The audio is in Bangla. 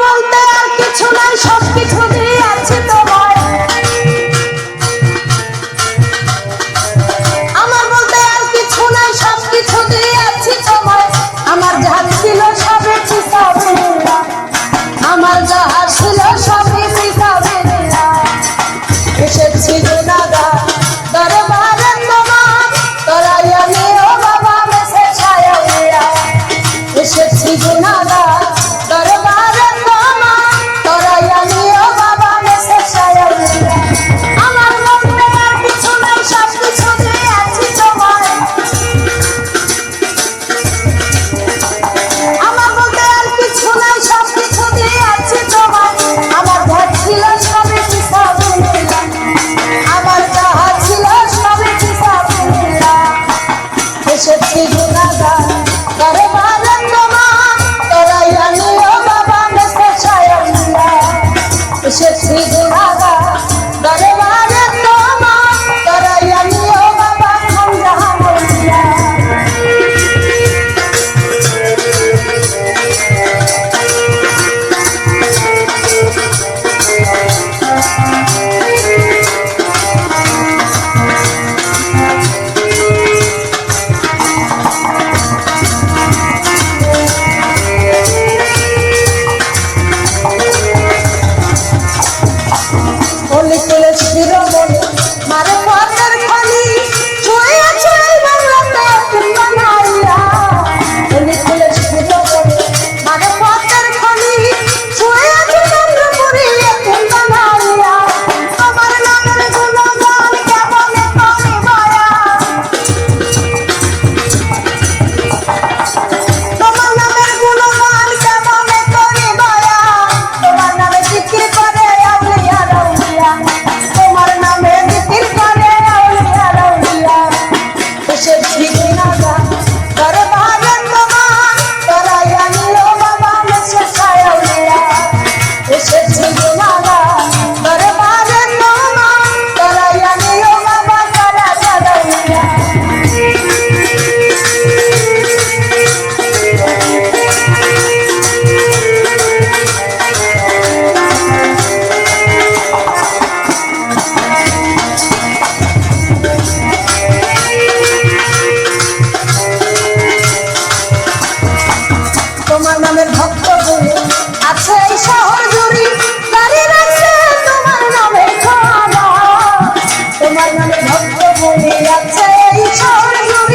বলতে আর কিছু নাই, সবকিছু দিয়ে আছি তোমায়। আমার বলতে আর কিছু নাই, সবকিছু দিয়ে আছি তোমায়। আমার যা ছিল সবই ফিসাবিল্লাহ, আমার যা ছিল সবই ফিসাবিল্লাহ। এসেছি গুনাহগার দরবারে তোমার, তরাইয়া নিও বাবা মেসে ছায়া উড়া। এসেছি গুনাহগার দরবারে তোমার, তরাইয়া নিও বাবা মেসে ছায়া উড়া। আমার বলতে আর কিছু নাই, সবকিছু দিয়ে আছি তোমায়। আমার বলতে আর কিছু নাই, সবকিছু দিয়ে আছি তোমায়। আমার যা ছিল সবই ফিসাবিল্লাহ, আমার যা ছিল সবই ফিসাবিল্লাহ। এসেছি গুনাহগার দরবারে তোমার, তরাইয়া নিও বাবা মেসে ছায়া উড়া। এসেছি গুনাহগার দরবারে তোমার, তরাইয়া নিও বাবা খানজাহান উড়া। অলি তুলে শিরোমণি মারে পথের খনি, ছুঁয়ে ছুঁয়ে বাংলাতে কিংবা নাইয়া। অলি তুলে শিরোমণি মারে পথের খনি, ছুঁয়ে ছুঁয়ে চন্দ্রপুরি কিংবা নাইয়া। তোমার নামের গুণগান কেমনে করি মায়া, তোমার নামের গুণগান কেমনে করি মায়া। তোমার নামে জিকির করে আউলিয়া রাউলিয়া, তোমার নামে জিকির করে আউলিয়া রাউলিয়া। এসেছি গুনাহগার দরবারে তোমার, তরাইয়া নিও বাবা মেসে ছায়া উড়া। এসেছি গুনাহগার দরবারে তোমার, তরাইয়া নিও বাবা ছায়া উড়া। তোমার নামের ভক্ত বলে আছে এই শহর জুড়ি, দাঁড়িয়ে রাখছে তোমার নামে খাওয়া। তোমার নামের ভক্ত বলে আছে এই শহর জুড়ি,